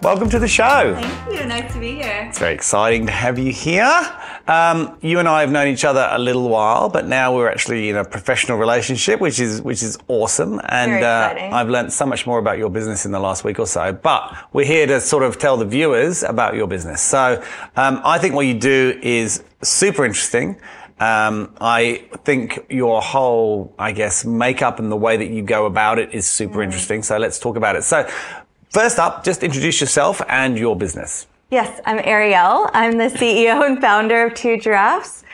welcome to the show. Thank you, nice to be here. It's very exciting to have you here. You and I have known each other a little while, but now we're actually in a professional relationship, which is awesome. And very exciting. I've learned so much more about your business in the last week or so. But we're here to sort of tell the viewers about your business. So I think what you do is super interesting. I think your whole, makeup and the way that you go about it is super interesting. So let's talk about it. So first up, just introduce yourself and your business. Yes, I'm Arielle. I'm the CEO and founder of Two Giraffes.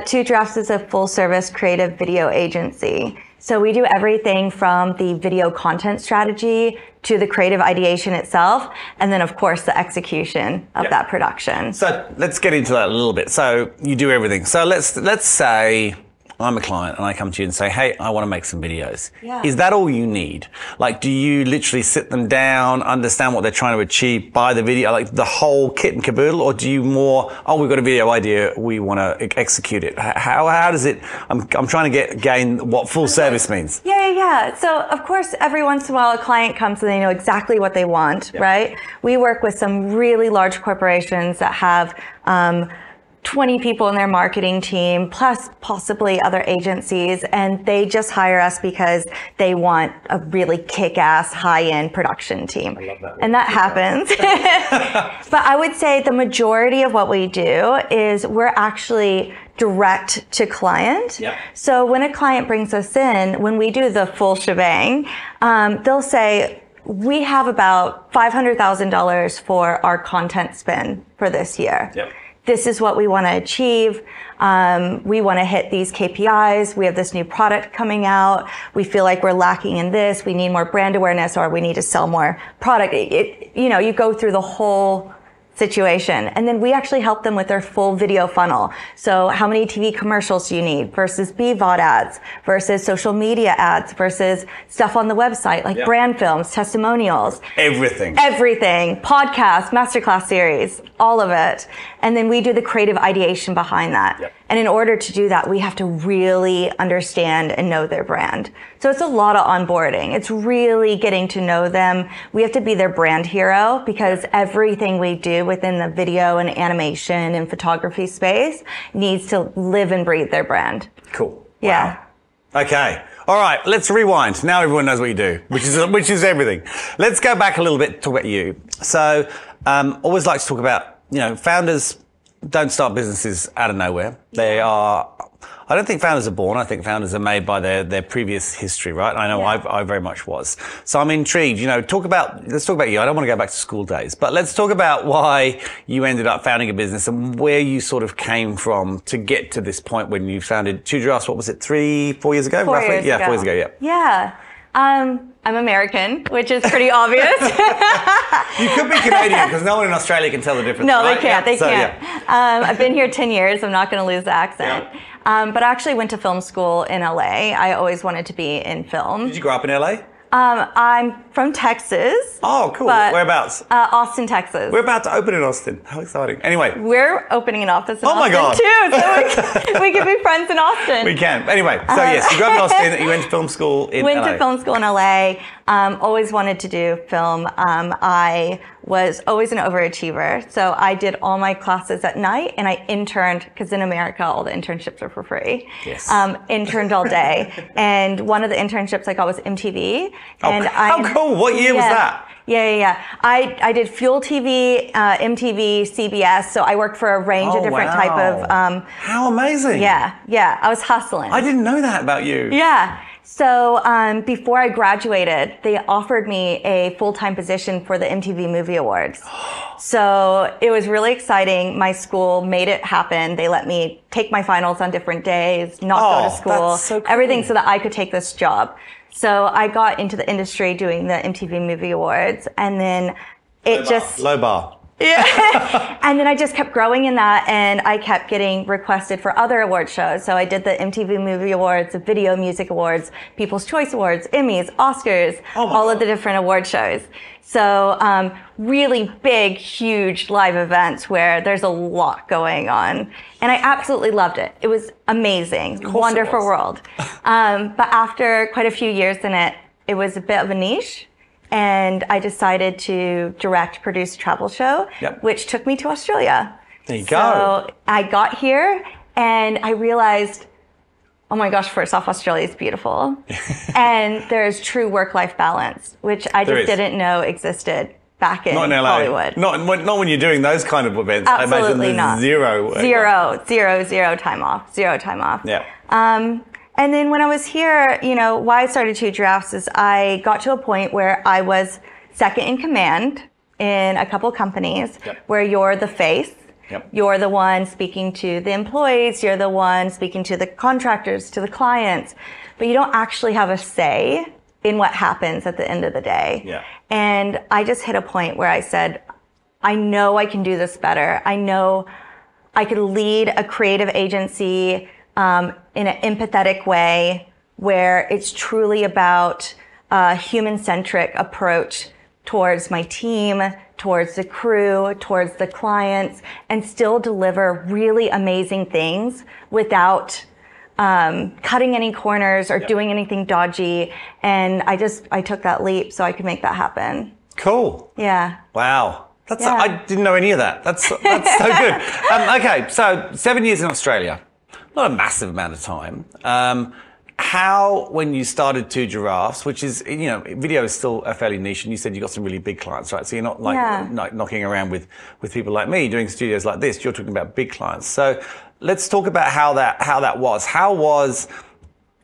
Two Giraffes is a full-service creative video agency. So we do everything from the video content strategy to the creative ideation itself, and then of course the execution of that production. So let's get into that a little bit. So you do everything. So let's say I'm a client and I come to you and say, hey, I want to make some videos. Yeah. Is that all you need? Like, do you literally sit them down, understand what they're trying to achieve, buy the video, like the whole kit and caboodle, or do you more, oh, we've got a video idea, we want to execute it? How does it, I'm trying to gain what full service means. Yeah. So of course, every once in a while a client comes and they know exactly what they want, right? We work with some really large corporations that have 20 people in their marketing team, plus possibly other agencies, and they just hire us because they want a really kick-ass, high-end production team. I love that. And that happens. But I would say the majority of what we do is we're actually direct to client. Yep. So when a client brings us in, when we do the full shebang, they'll say, we have about $500,000 for our content spend for this year. Yep. This is what we want to achieve. We want to hit these KPIs. We have this new product coming out. We feel like we're lacking in this. We need more brand awareness, or we need to sell more product. You go through the whole situation. And then we actually help them with their full video funnel. So how many TV commercials do you need versus BVOD ads versus social media ads versus stuff on the website, like brand films, testimonials. Everything. Podcasts, masterclass series, all of it. And then we do the creative ideation behind that. Yep. And in order to do that, we have to really understand and know their brand. So it's a lot of onboarding. It's really getting to know them. We have to be their brand hero because everything we do within the video and animation and photography space needs to live and breathe their brand. Cool. Yeah. Wow. Okay. All right. Let's rewind. Now everyone knows what you do, which is everything. Let's go back a little bit, talk about you. So, always like to talk about, founders don't start businesses out of nowhere. I don't think founders are born. I think founders are made by their previous history, right? I know I very much was. So I'm intrigued, let's talk about you. I don't want to go back to school days, but let's talk about why you ended up founding a business and where you sort of came from to get to this point when you founded Two Giraffes. What was it, 4 years ago? 4 years ago. 4 years ago, yeah. Yeah. I'm American, which is pretty obvious. You could be Canadian because no one in Australia can tell the difference. No, right? they can't. They can't. Yeah. I've been here 10 years. I'm not going to lose the accent. Yeah. But I actually went to film school in LA. I always wanted to be in film. Did you grow up in LA? I'm from Texas. Oh, cool. Whereabouts? Austin, Texas. We're about to open in Austin. How exciting. Anyway. We're opening an office in Austin too, so we can be friends in Austin. We can. Anyway, so yes, you grew up in Austin. You went to film school in LA. Went to film school in LA. Always wanted to do film. I was always an overachiever. So I did all my classes at night and I interned, because in America, all the internships are for free. Yes. Interned all day. And one of the internships I got was MTV. And how cool. What year was that? Yeah. I did Fuel TV, MTV, CBS. So I worked for a range of different type of... how amazing. Yeah. I was hustling. I didn't know that about you. Yeah. So before I graduated, they offered me a full-time position for the MTV Movie Awards. So it was really exciting. My school made it happen. They let me take my finals on different days, not go to school, that's so cool. Everything so that I could take this job. So I got into the industry doing the MTV Movie Awards, and then Low bar. Yeah. And then I just kept growing in that, and I kept getting requested for other award shows. So I did the MTV Movie Awards, the Video Music Awards, People's Choice Awards, Emmys, Oscars, all of the different award shows. So really big, huge live events where there's a lot going on. And I absolutely loved it. It was amazing. Wonderful world. But after quite a few years in it, it was a bit of a niche. and I decided to direct, produce a travel show, which took me to Australia. There you So go. I got here and I realized, oh my gosh, first off, Australia is beautiful. And there's true work-life balance, which I just didn't know existed back in Hollywood. Not when you're doing those kind of events. Absolutely I imagine not. Zero time off. Zero time off. Yeah. And then when I was here, you know, why I started Two Giraffes is I got to a point where I was second in command in a couple companies where you're the face. You're the one speaking to the employees. You're the one speaking to the contractors, to the clients, but you don't actually have a say in what happens at the end of the day. And I just hit a point where I said, I know I can do this better. I know I could lead a creative agency in an empathetic way where it's truly about a human-centric approach towards my team, towards the crew, towards the clients, and still deliver really amazing things without cutting any corners or doing anything dodgy. And I took that leap so I could make that happen. Cool. Yeah. Wow. I didn't know any of that. That's so good. Okay, so 7 years in Australia, not a massive amount of time. How, when you started Two Giraffes, which is, you know, video is still a fairly niche, and you said you got some really big clients, right? So you're not like knocking around with people like me doing studios like this. You're talking about big clients. So let's talk about how that was. How was,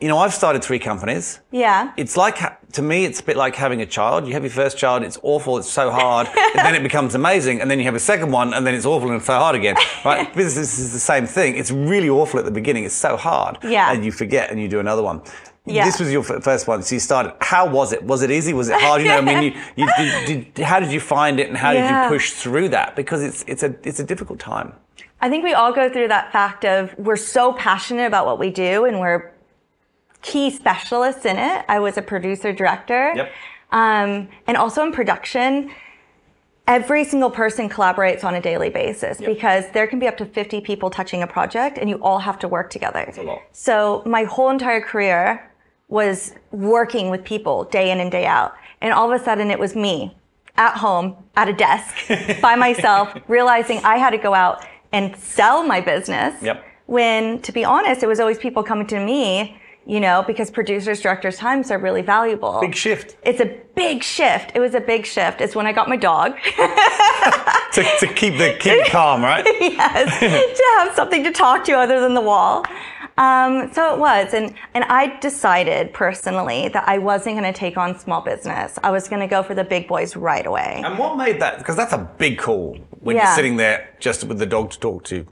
you know, I've started 3 companies. Yeah. It's like, to me, it's a bit like having a child. You have your first child, it's awful, it's so hard, and then it becomes amazing, and then you have a second one, and then it's awful and so hard again, right? Business is the same thing. It's really awful at the beginning, it's so hard. Yeah. And you forget and you do another one. Yeah. This was your first one, so you started. How was it? Was it easy? Was it hard? You know, I mean, how did you find it, and how did you push through that? Because it's a difficult time. I think we all go through that fact of we're so passionate about what we do, and we're key specialists in it. I was a producer director. Yep. And also in production, every single person collaborates on a daily basis because there can be up to 50 people touching a project and you all have to work together. That's a lot. So my whole entire career was working with people day in and day out. And all of a sudden it was me at home at a desk by myself, realizing I had to go out and sell my business. Yep. When, to be honest, it was always people coming to me, you know, because producers, directors' times are really valuable. Big shift. It's a big shift. It was a big shift. It's when I got my dog. to keep it calm, right? Yes. To have something to talk to other than the wall. So it was. And I decided personally that I wasn't going to take on small business. I was going to go for the big boys right away. And what made that? Because that's a big call when you're sitting there just with the dog to talk to.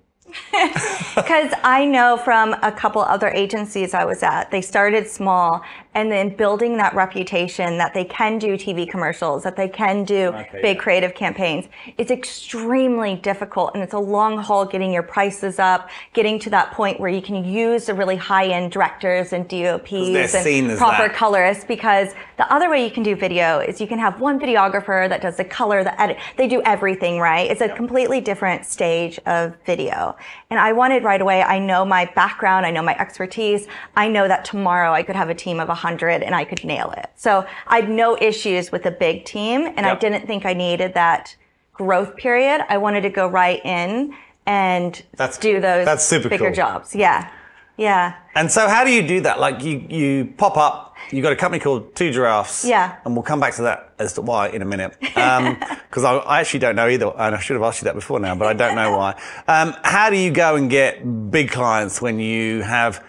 Because I know from a couple other agencies I was at, they started small and then building that reputation that they can do TV commercials, that they can do big creative campaigns. It's extremely difficult, and it's a long haul getting your prices up, getting to that point where you can use the really high-end directors and DOPs and proper colorists, because the other way you can do video is you can have one videographer that does the color, the edit. They do everything, right? It's a completely different stage of video. And I wanted right away, I know my background, I know my expertise, I know that tomorrow I could have a team of 100 and I could nail it. So I had no issues with a big team, and I didn't think I needed that growth period. I wanted to go right in and do those bigger jobs. Yeah. Yeah. And so how do you do that? Like you pop up, you got a company called Two Giraffes. Yeah. And we'll come back to that as to why in a minute. Because I actually don't know either. And I should have asked you that before now, but I don't know why. How do you go and get big clients when you have,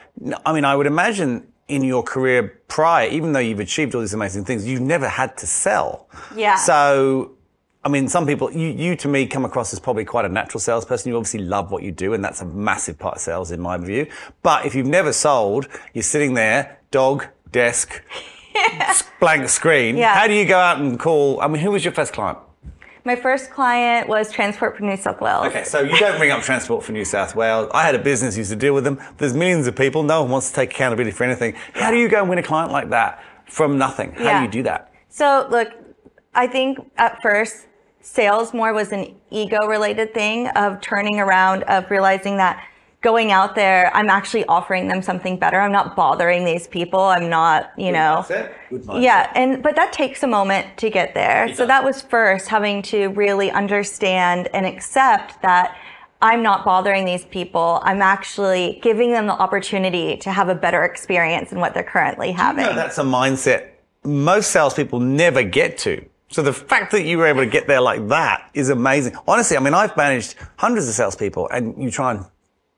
I mean, I would imagine in your career prior, even though you've achieved all these amazing things, you've never had to sell. Yeah. So, I mean, some people, you to me come across as probably quite a natural salesperson. You obviously love what you do, and that's a massive part of sales in my view. But if you've never sold, you're sitting there, dog, desk, blank screen. Yeah. How do you go out and call? I mean, who was your first client? My first client was Transport for New South Wales. Okay, so you don't bring up Transport for New South Wales. I had a business, used to deal with them. There's millions of people. No one wants to take accountability for anything. How do you go and win a client like that from nothing? How do you do that? So, look, I think at first, sales more was an ego-related thing of turning around, of realizing that going out there, I'm actually offering them something better. I'm not bothering these people. I'm not, you know. Good mindset. Yeah, but that takes a moment to get there. So that was first, having to really understand and accept that I'm not bothering these people. I'm actually giving them the opportunity to have a better experience than what they're currently having. You know, that's a mindset most salespeople never get to. So the fact that you were able to get there like that is amazing. Honestly, I mean, I've managed hundreds of salespeople, and you try and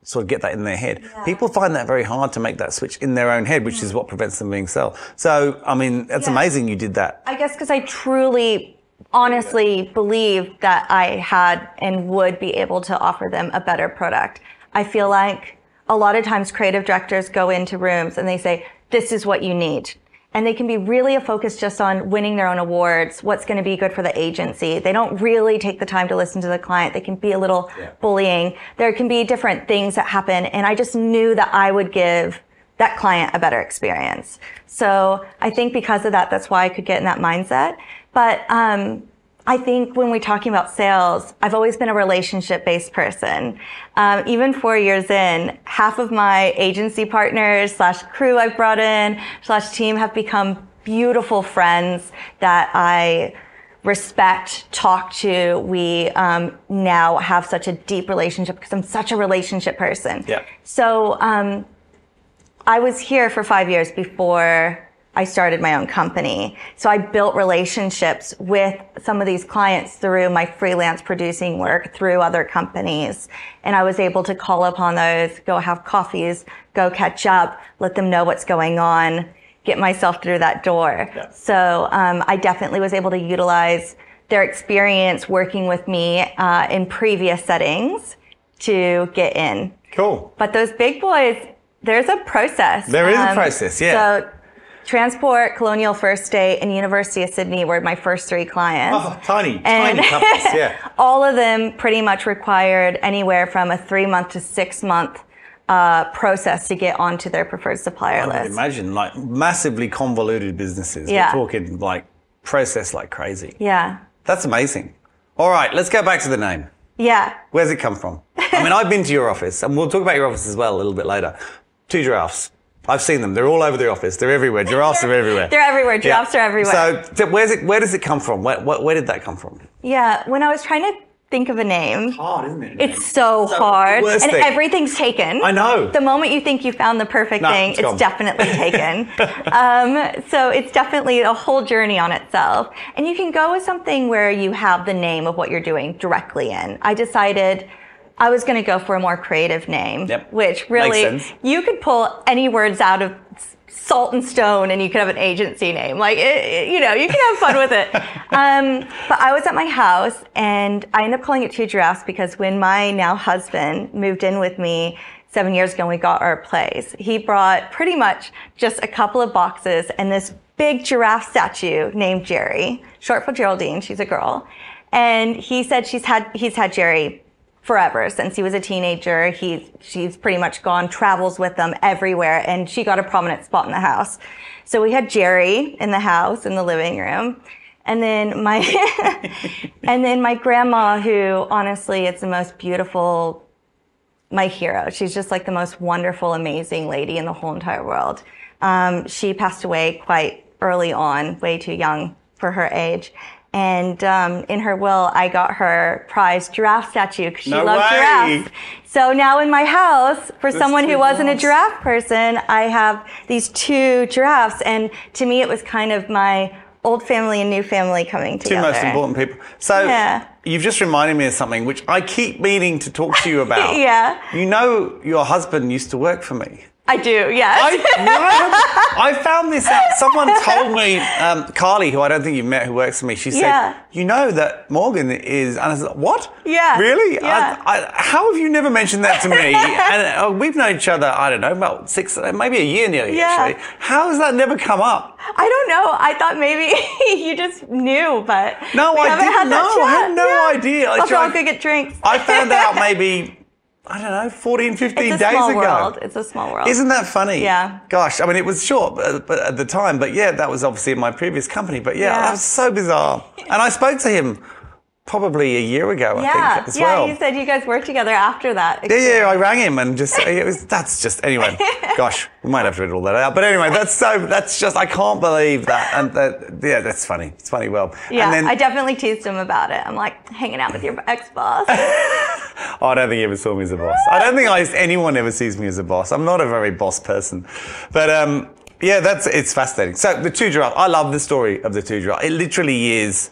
sort of get that in their head. Yeah. People find that very hard to make that switch in their own head, which is what prevents them being sold. So, I mean, that's amazing you did that. I guess because I truly, honestly believed that I had and would be able to offer them a better product. I feel like a lot of times creative directors go into rooms and they say, this is what you need. And they can be really focused just on winning their own awards, what's going to be good for the agency. They don't really take the time to listen to the client. They can be a little bullying. There can be different things that happen. And I just knew that I would give that client a better experience. So I think because of that, that's why I could get in that mindset. But I think when we're talking about sales, I've always been a relationship-based person. Even 4 years in, half of my agency partners / crew I've brought in / team have become beautiful friends that I respect, talk to. We now have such a deep relationship because I'm such a relationship person. Yeah. So I was here for 5 years before I started my own company. So I built relationships with some of these clients through my freelance producing work, through other companies. And I was able to call upon those, go have coffees, go catch up, let them know what's going on, get myself through that door. Yeah. So I definitely was able to utilize their experience working with me in previous settings to get in. Cool. But those big boys, there's a process. There is a process, yeah. So Transport, Colonial First State, and University of Sydney were my first 3 clients. Oh, tiny companies, yeah. All of them pretty much required anywhere from a 3-month to 6-month process to get onto their preferred supplier list. I would imagine, like massively convoluted businesses. Yeah. We're talking like process like crazy. Yeah. That's amazing. All right, let's go back to the name. Yeah. Where's it come from? I mean, I've been to your office, and we'll talk about your office as well a little bit later. Two Giraffes. I've seen them. They're all over the office. They're everywhere. Giraffes are everywhere. They're everywhere. Giraffes are everywhere. So where does it come from? Where did that come from? Yeah, when I was trying to think of a name. It's hard, isn't it? It's so hard. And thing. Everything's taken. I know. The moment you think you found the perfect thing, it's definitely taken. So it's definitely a whole journey on itself. And you can go with something where you have the name of what you're doing directly in. I decided I was going to go for a more creative name, which really, you could pull any words out of Salt and Stone and you could have an agency name. Like, you know, you can have fun with it. But I was at my house and I ended up calling it Two Giraffes because when my now husband moved in with me 7 years ago and we got our place, he brought pretty much just a couple of boxes and this big giraffe statue named Jerry, short for Geraldine, she's a girl. And he said he's had Jerry forever since he was a teenager. She's pretty much gone, travels with them everywhere, and she got a prominent spot in the house. So we had Jerry in the house, in the living room. And then my grandma, who honestly, it's the most beautiful, my hero. She's just like the most wonderful, amazing lady in the whole entire world. She passed away quite early on, way too young for her age. And in her will, I got her prized giraffe statue because she loved giraffes. So now in my house, for someone who wasn't a giraffe person, I have these 2 giraffes. And to me, it was kind of my old family and new family coming together. 2 most important people. So you've just reminded me of something which I keep meaning to talk to you about. Yeah. You know, your husband used to work for me. I do, yes. I found this out. Someone told me, Carly, who I don't think you've met, who works for me, she said, you know that Morgan is, and I said, what? Yeah. Really? Yeah. How have you never mentioned that to me? And we've known each other, I don't know, about 6, maybe a year nearly, actually. How has that never come up? I don't know. I thought maybe you just knew, but no, I didn't know. I had no idea. I'll go get drinks. I found out maybe, I don't know, 14, 15 days ago. It's a small world. Isn't that funny? Yeah. Gosh, I mean, it was short but at the time, but yeah, that was obviously in my previous company. But yeah, that was so bizarre. And I spoke to him probably a year ago, I think, as well. Yeah, you said you guys worked together after that. Yeah, I rang him and anyway, gosh, we might have to edit all that out. But anyway, I can't believe that. And that's funny. It's funny, well. Yeah, and then, I definitely teased him about it. I'm like, hanging out with your ex-boss. Oh, I don't think he ever saw me as a boss. I don't think anyone ever sees me as a boss. I'm not a very boss person. But, it's fascinating. So the Two Giraffes, I love the story of the Two Giraffes. It literally is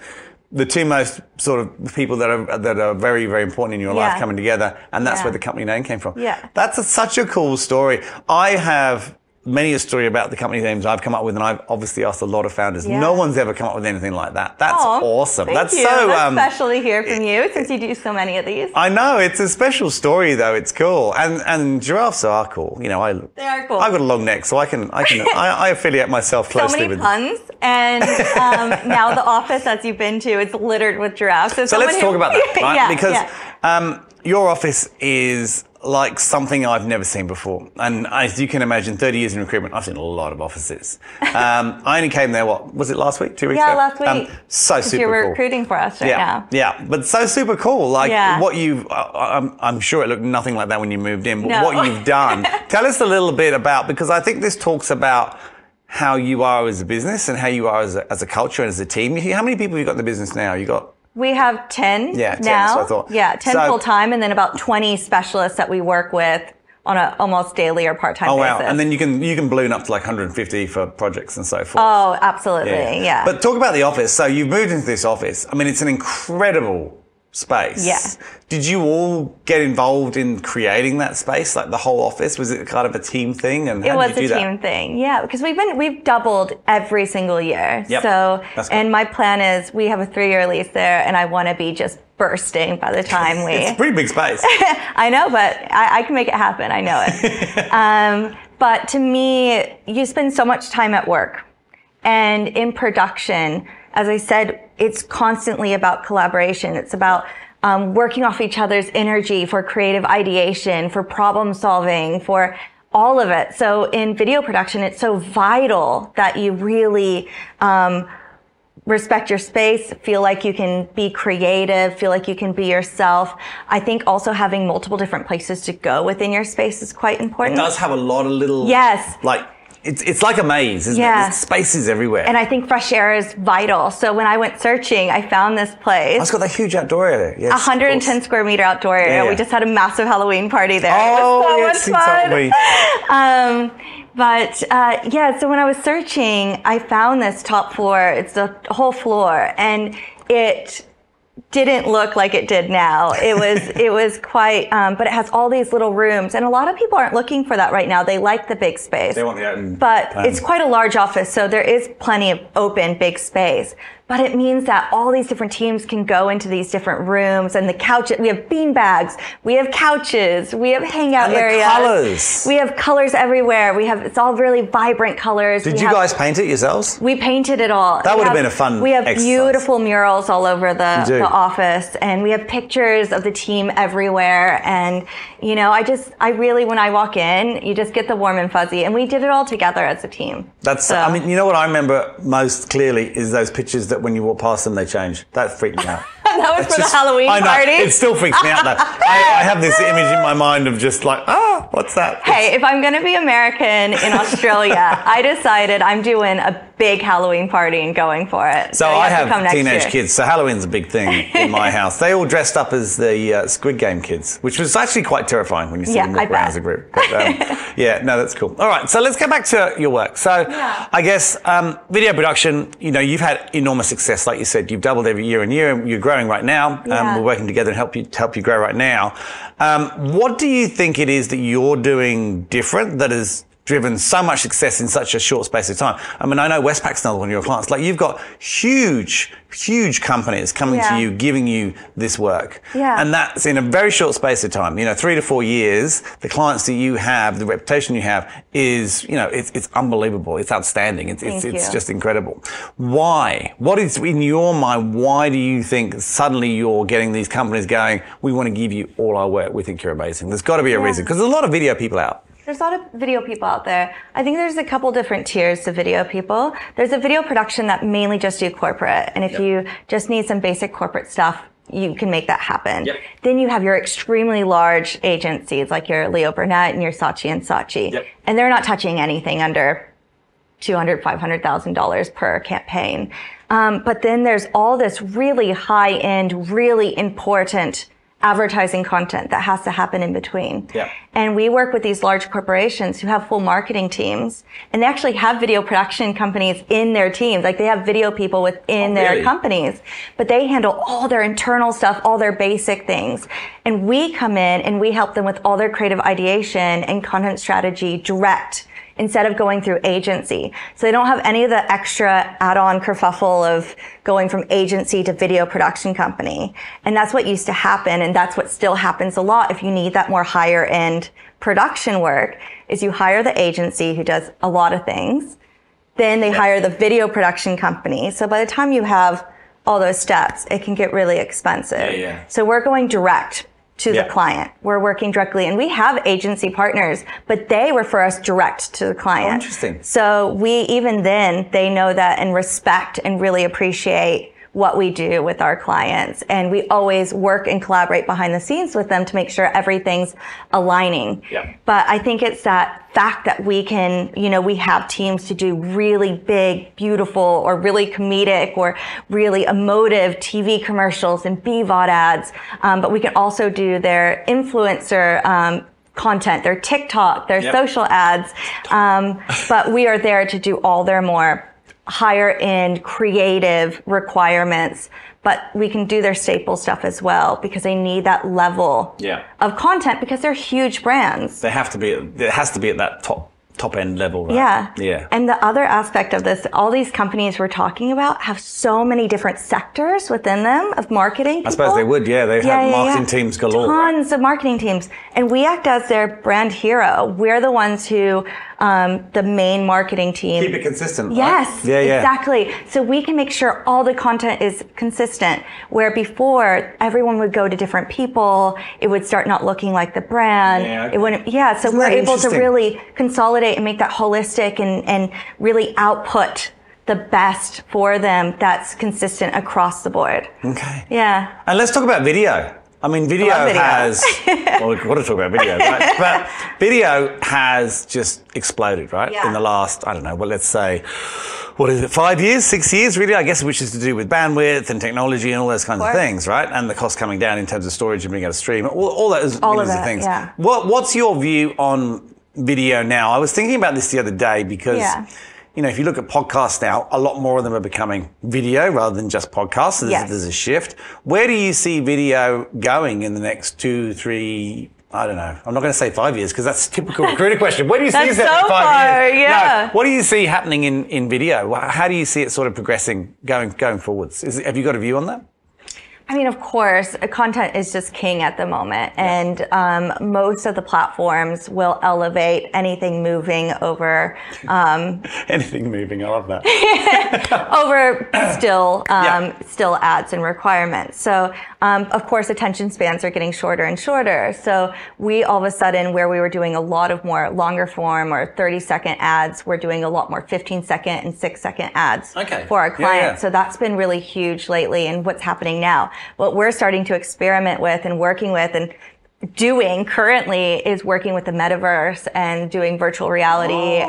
the two most sort of people that are very, very important in your life coming together, and that's where the company name came from. Yeah. That's such a cool story. I have many a story about the company names I've come up with, and I've obviously asked a lot of founders. Yeah. No one's ever come up with anything like that. That's awesome. That's so That's special to hear from you, since you do so many of these. I know, it's a special story though. It's cool, and giraffes are cool. You know, they are cool. I've got a long neck, so I affiliate myself closely with. So many puns, and now the office as you've been to, it's littered with giraffes. So let's talk about that, right? Because your office is like something I've never seen before. And as you can imagine, 30 years in recruitment, I've seen a lot of offices. I only came there, was it last week? 2 weeks ago? Yeah, last week. So super cool. You're cool. recruiting for us right now. Yeah, but so super cool. Like what I'm sure it looked nothing like that when you moved in, but what you've done. Tell us a little bit about, because I think this talks about how you are as a business and how you are as a culture and as a team. How many people have you got in the business now? We have 10 now. 10, so I thought. Yeah, 10 full-time, and then about 20 specialists that we work with on an almost daily or part-time basis. Oh, wow. And then you can balloon up to like 150 for projects and so forth. Oh, absolutely, yeah. But talk about the office. So you've moved into this office. I mean, it's an incredible space. Yeah. Did you all get involved in creating that space, like the whole office? Was it kind of a team thing? And it was a team thing, yeah, because we've doubled every single year. Yep. So, and my plan is we have a 3-year lease there, and I want to be just bursting by the time we. It's a pretty big space. I know, but I can make it happen. I know it. But to me, you spend so much time at work, and in production, as I said, it's constantly about collaboration. It's about working off each other's energy for creative ideation, for problem solving, for all of it. So in video production, it's so vital that you really respect your space, feel like you can be creative, feel like you can be yourself. I think also having multiple different places to go within your space is quite important. It does have a lot of little... Yes. Like... It's like a maze, isn't it? There's spaces everywhere. And I think fresh air is vital. So when I went searching, I found this place. It's got that huge outdoor area. Yes, 110 square meter outdoor area. Yeah. We just had a massive Halloween party there. Oh, it was so much fun. So when I was searching, I found this top floor. It's the whole floor. And it didn't look like it did now. It was quite, but it has all these little rooms, and a lot of people aren't looking for that right now. They like the big space. They want the open but it's quite a large office, so there is plenty of open, big space. But it means that all these different teams can go into these different rooms, and the couches, we have bean bags, we have couches, we have hangout areas. Colors. We have colors everywhere. It's all really vibrant colors. Did you guys paint it yourselves? We painted it all. That would have been a fun We have exercise. Beautiful murals all over the office, and we have pictures of the team everywhere. And, you know, I really, when I walk in, you just get the warm and fuzzy, and we did it all together as a team. I mean, you know what I remember most clearly is those pictures that when you walk past them, they change. That freaked me out. That was for the Halloween party. It still freaks me out though. I have this image in my mind of just like, what's that? Hey, if I'm going to be American in Australia, I decided I'm doing a big Halloween party and going for it. So I have teenage kids, so Halloween's a big thing in my house. They all dressed up as the Squid Game kids, which was actually quite terrifying when you see them walk around as a group. But, that's cool. All right, so let's go back to your work. So I guess video production, you know, you've had enormous success. Like you said, you've doubled every year and year, and you're growing right now. We're working together and help you grow right now. What do you think it is that you're doing different that has driven so much success in such a short space of time? I mean, I know Westpac's another one of your clients. Like, you've got huge companies coming to you, giving you this work. Yeah. And that's in a very short space of time. You know, 3 to 4 years, the clients that you have, the reputation you have is, you know, it's unbelievable. It's outstanding. It's just incredible. Why? What is, in your mind, why do you think suddenly you're getting these companies going, we want to give you all our work, we think you're amazing? There's got to be a reason, because there's a lot of video people out. There's a lot of video people out there. I think there's a couple different tiers to video people. There's a video production that mainly just do corporate. And if you just need some basic corporate stuff, you can make that happen. Yep. Then you have your extremely large agencies like your Leo Burnett and your Saatchi and Saatchi. Yep. And they're not touching anything under $200,000, $500,000 per campaign. But then there's all this really high end, really important advertising content that has to happen in between. Yeah. And we work with these large corporations who have full marketing teams, and they actually have video production companies in their teams. Like they have video people within their companies, but they handle all their internal stuff, all their basic things. And we come in and we help them with all their creative ideation and content strategy direct, instead of going through agency. So they don't have any of the extra add-on kerfuffle of going from agency to video production company. And that's what used to happen. And that's what still happens a lot if you need that more higher end production work, is you hire the agency who does a lot of things. Then they hire the video production company. So by the time you have all those steps, it can get really expensive. So we're going direct to the client. We're working directly, and we have agency partners, but they refer us direct to the client. Oh, interesting. So we, even then, they know that and respect and really appreciate what we do with our clients. And we always work and collaborate behind the scenes with them to make sure everything's aligning. But I think it's that fact that we can, we have teams to do really big, beautiful, or really comedic or really emotive TV commercials and BVOD ads. But we can also do their influencer, content, their TikTok, their social ads. But we are there to do all their more higher end creative requirements, but we can do their staple stuff as well because they need that level of content because they're huge brands. They have to be, it has to be at that top end level, right? Yeah. And the other aspect of this, all these companies we're talking about have so many different sectors within them of marketing people. I suppose they would, they have marketing teams galore. Tons of marketing teams. And we act as their brand hero. We're the ones who, the main marketing team. Keep it consistent, right? Yes, exactly. So we can make sure all the content is consistent, where before everyone would go to different people, it would start not looking like the brand. It wouldn't, so we're able to really consolidate and make that holistic and really output the best for them that's consistent across the board. Okay. Yeah. And let's talk about video. I mean, video has, well, we've got to talk about video, right? But video has just exploded, right? In the last, I don't know, well, let's say, what is it, 5 years, 6 years, really? I guess, which is to do with bandwidth and technology and all those kinds of things, right? And the cost coming down in terms of storage and being able to stream, all those things. Yeah. What's your view on video now? I was thinking about this the other day because, if you look at podcasts now, a lot more of them are becoming video rather than just podcasts. So there's a shift. Where do you see video going in the next 2, 3, I don't know. I'm not going to say 5 years because that's a typical recruiter question. Where do you see it in 5 years? No, what do you see happening in video? How do you see it sort of progressing going forwards? Have you got a view on that? I mean, of course, content is just king at the moment. And most of the platforms will elevate anything moving over... anything moving, I love that. over still ads and requirements. So, of course, attention spans are getting shorter and shorter. So we all of a sudden, where we were doing a lot of more longer form or 30-second ads, we're doing a lot more 15-second and 6-second ads for our clients. So that's been really huge lately. And what's happening now? What we're starting to experiment with and working with and doing currently is working with the metaverse and doing virtual reality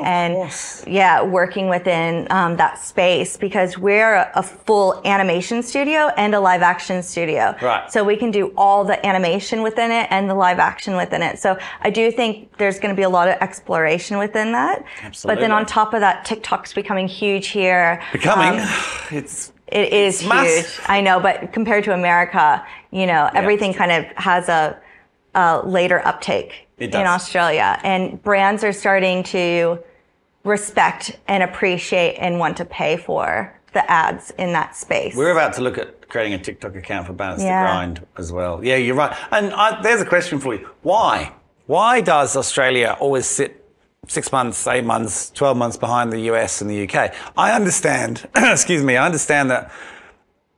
working within that space because we're a full animation studio and a live action studio. So we can do all the animation within it and the live action within it. So I do think there's going to be a lot of exploration within that. But then on top of that, TikTok's becoming huge here. It is huge. I know, but compared to America, everything kind of has a later uptake in Australia. And brands are starting to respect and appreciate and want to pay for the ads in that space. We're about to look at creating a TikTok account for Balance to Grind as well. Yeah, you're right. And there's a question for you. Why? Why does Australia always sit 6 months, 8 months, 12 months behind the US and the UK? I understand, I understand that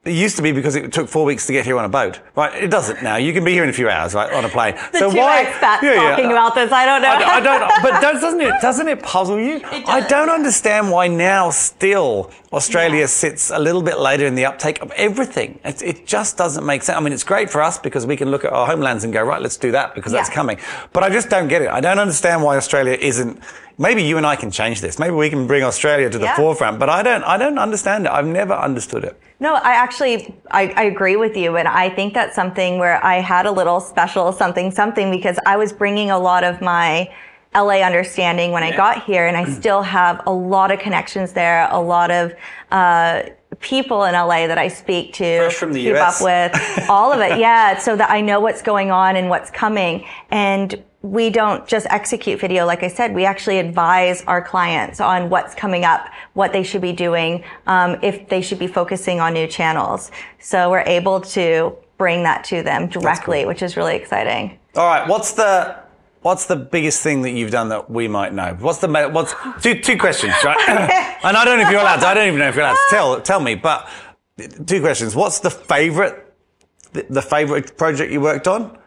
it used to be because it took 4 weeks to get here on a boat, right? It doesn't now. You can be here in a few hours, right, on a plane. So why expats talking about this? I don't know. I don't. But doesn't it puzzle you? I don't understand why now still Australia sits a little bit later in the uptake of everything. It just doesn't make sense. I mean, it's great for us because we can look at our homelands and go, right, let's do that because that's coming. But I just don't get it. I don't understand why Australia isn't. Maybe you and I can change this. Maybe we can bring Australia to the forefront. But I don't understand it. I've never understood it. No, I agree with you. And I think that's something where I had a little special something because I was bringing a lot of my LA understanding when I got here, and I still have a lot of connections there, a lot of people in LA that I speak to, fresh from the keep US. up with, all of it. Yeah, so that I know what's going on and what's coming. And we don't just execute video. Like I said, we actually advise our clients on what's coming up, what they should be doing, if they should be focusing on new channels. So we're able to bring that to them directly, which is really exciting. All right, what's the biggest thing that you've done that we might know? What's two questions, right? And I don't know if you're allowed to. I don't even know if you're allowed to tell me. But two questions. What's the favorite project you worked on?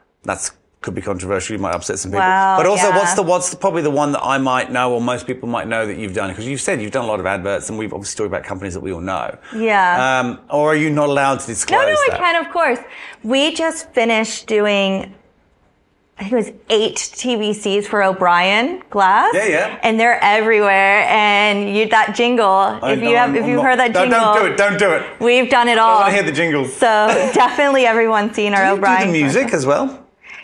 Could be controversial. You might upset some people. Wow, but also, what's probably the one that I might know or most people might know that you've done? Because you've said you've done a lot of adverts, and we've obviously talked about companies that we all know. Yeah. Or are you not allowed to disclose that? No, I can, of course. We just finished doing, I think it was 8 TVCs for O'Brien Glass. Yeah. And they're everywhere. And that jingle, if you've heard that jingle. Don't do it. We've done it all. I want to hear the jingles. So definitely everyone's seen our O'Brien. Do the music as well?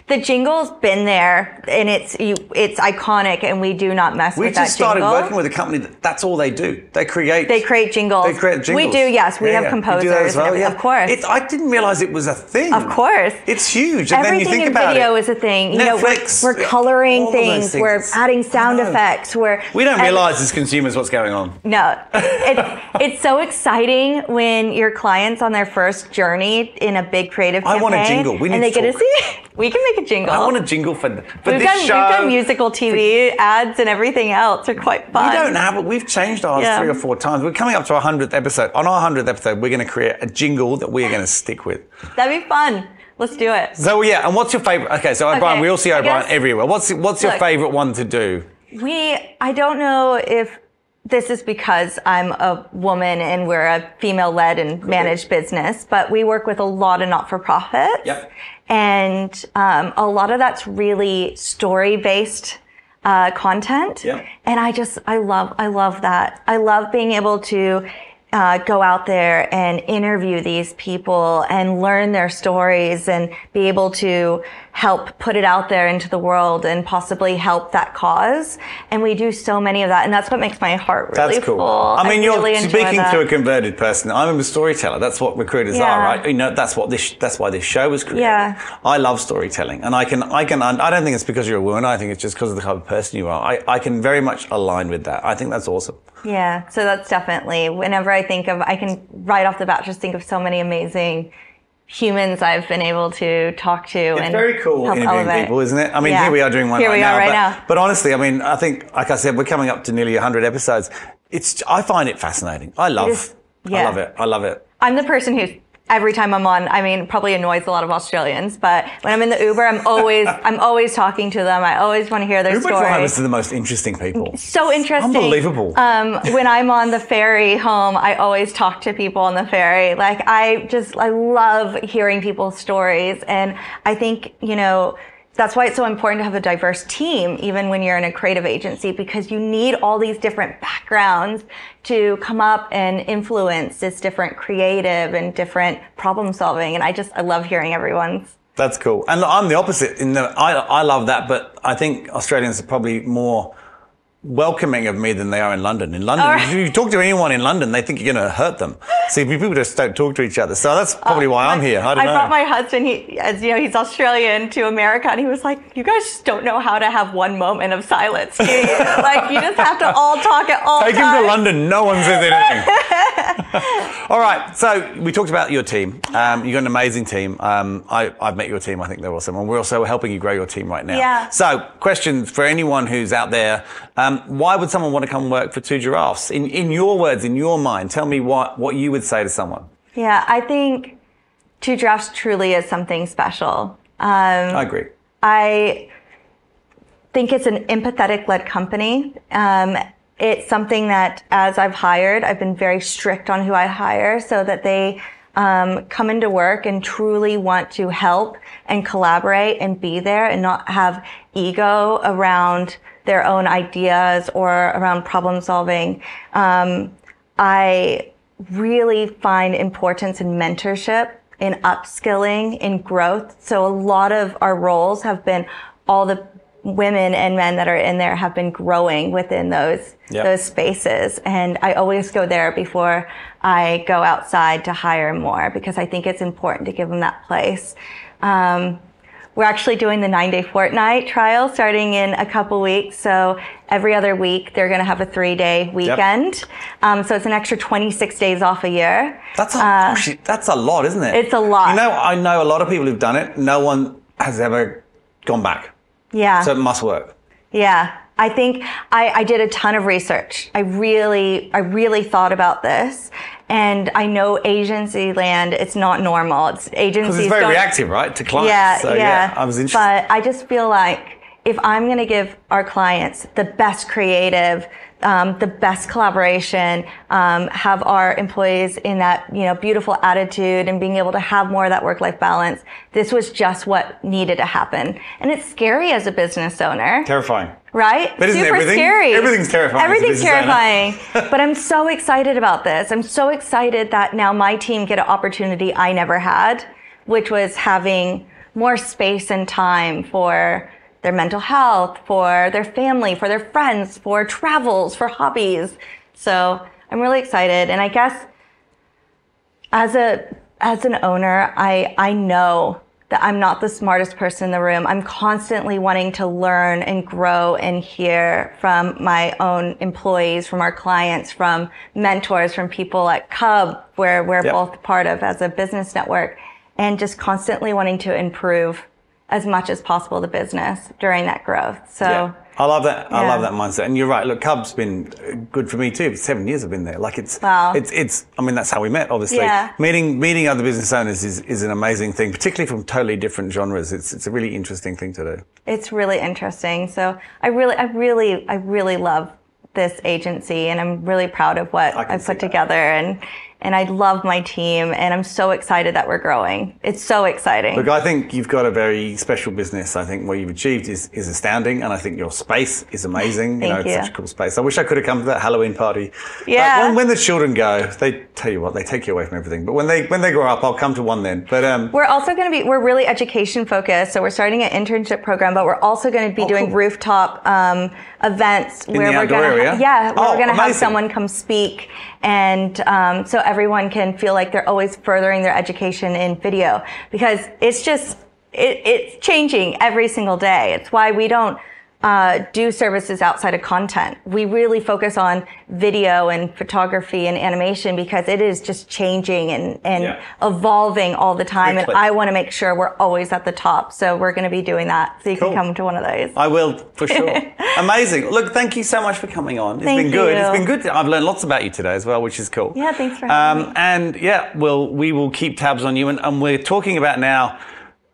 The jingle's been there, and it's iconic, and we do not mess with that jingle. We just started working with a company that's all they do. They create jingles. We do, yes. We have composers. You do that as well? Of course. I didn't realize it was a thing. Of course. It's huge. And everything then you think in about video is a thing. Netflix, we're coloring things. We're adding sound effects. We don't realize as consumers what's going on. No. It's so exciting when your client's on their first journey in a big creative campaign. I want a jingle. We need and they to get to see it. We can make a jingle. I want a jingle for this show. We've done musical TV ads and everything else. They're quite fun. We don't have it. We've changed ours 3 or 4 times. We're coming up to our 100th episode. On our 100th episode, we're going to create a jingle that we're going to stick with. That'd be fun. Let's do it. So yeah, and what's your favorite? Okay, so O'Brien, we all see O'Brien everywhere. What's your favorite one to do? I don't know if this is because I'm a woman and we're a female-led and managed business, but we work with a lot of not-for-profits. Yep. And a lot of that's really story-based content. Yep. And I love that. I love being able to go out there and interview these people and learn their stories and be able to help put it out there into the world and possibly help that cause. And we do so many of that. And that's what makes my heart really That's cool. full. I mean, you're really speaking to a converted person. I'm a storyteller. That's what recruiters are, right? You know, that's why this show was created. Yeah. I love storytelling. And I don't think it's because you're a woman. I think it's just because of the type of person you are. I can very much align with that. I think that's awesome. Yeah. So that's definitely, whenever I can right off the bat just think of so many amazing humans I've been able to talk to. It's very cool interviewing elevate. people, isn't it? I mean, here we are doing one right now. But honestly, I mean, I think, like I said, we're coming up to nearly 100 episodes. I find it fascinating. I love it. I love it. I'm the person who's, every time I'm on, I mean, probably annoys a lot of Australians, but when I'm in the Uber, I'm always talking to them. I always want to hear their story. Uber drivers are the most interesting people. So interesting. Unbelievable. When I'm on the ferry home, I always talk to people on the ferry. Like, I love hearing people's stories. And I think, that's why it's so important to have a diverse team, even when you're in a creative agency, because you need all these different backgrounds to come up and influence this different creative and different problem solving. And I love hearing everyone's. That's cool. And I'm the opposite in that I love that, but I think Australians are probably more welcoming of me than they are in London. In London, if you talk to anyone in London, they think you're going to hurt them. See, people just don't talk to each other. So that's probably why I'm here. I brought my husband, as you know, he's Australian, to America, and he was like, you guys just don't know how to have one moment of silence, do you? Like, you just have to all talk at all times. Take him to London. No one says anything. All right. So we talked about your team. You've got an amazing team. I've met your team. I think they're awesome. And we're also helping you grow your team right now. Yeah. So question for anyone who's out there, why would someone want to come work for Two Giraffes? In your words, in your mind, tell me what you would say to someone. Yeah, I think Two Giraffes truly is something special. I agree. I think it's an empathetic-led company. it's something that as I've hired, I've been very strict on who I hire so that they come into work and truly want to help and collaborate and be there and not have ego around their own ideas or around problem solving. I really find importance in mentorship, in upskilling, in growth. So a lot of our roles have been, all the women and men that are in there have been growing within those spaces. And I always go there before I go outside to hire more, because I think it's important to give them that place. We're actually doing the 9-day fortnight trial starting in a couple weeks. So every other week, they're going to have a 3-day weekend. So it's an extra 26 days off a year. That's a lot, isn't it? It's a lot. You know, I know a lot of people who've done it. No one has ever gone back. Yeah. So it must work. Yeah. I think I did a ton of research. I really thought about this. And I know agency land, it's not normal. It's agencies. Because it's very reactive, right, to clients. Yeah, so, yeah. I was interested. But I just feel like if I'm going to give our clients the best creative, the best collaboration, have our employees in that, beautiful attitude and being able to have more of that work-life balance, this was just what needed to happen. And it's scary as a business owner. Terrifying. Right? But isn't Super everything? scary. Everything's terrifying. Everything's terrifying. But I'm so excited about this. I'm so excited that now my team get an opportunity I never had, which was having more space and time for their mental health, for their family, for their friends, for travels, for hobbies. So I'm really excited. And I guess as an owner, I know that I'm not the smartest person in the room. I'm constantly wanting to learn and grow and hear from my own employees, from our clients, from mentors, from people at Cub, where we're both part of as a business network, and just constantly wanting to improve as much as possible the business during that growth. So I love that. I love that mindset. And you're right. Look, Cub's been good for me too. 7 years I've been there. Like it's, I mean, that's how we met, obviously. Yeah. Meeting other business owners is an amazing thing, particularly from totally different genres. It's a really interesting thing to do. It's really interesting. So I really love this agency, and I'm really proud of what I've put together, and I love my team, and I'm so excited that we're growing. It's so exciting. Look, I think you've got a very special business. I think what you've achieved is astounding, and I think your space is amazing. Thank you. It's such a cool space. I wish I could have come to that Halloween party. Yeah. But when the children go, they tell you what, they take you away from everything. But when they grow up, I'll come to one then. But we're also going to be, we're really education focused. So we're starting an internship program, but we're also going to be doing rooftop events where we're going to we're going to have someone come speak, and so everyone can feel like they're always furthering their education in video, because it's just it's changing every single day. It's why we don't do services outside of content. We really focus on video and photography and animation, because it is just changing and evolving all the time. And I want to make sure we're always at the top. So we're going to be doing that. So you can come to one of those. I will, for sure. Amazing. Look, thank you so much for coming on. It's been good. It's been good. I've learned lots about you today as well, which is cool. Yeah, thanks for having me. And we will keep tabs on you. And we're talking about now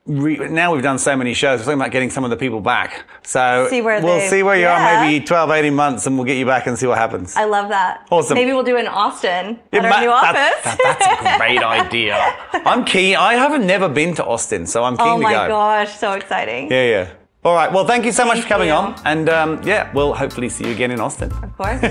we've done so many shows, we're talking about getting some of the people back. So we'll see where you are, maybe 12, 18 months, and we'll get you back and see what happens. I love that. Awesome. Maybe we'll do it in Austin at our new office. That's a great idea. I'm keen. I haven't never been to Austin, so I'm keen to go. Oh my gosh, so exciting. Yeah. All right. Well, thank you so much for coming on. And we'll hopefully see you again in Austin. Of course.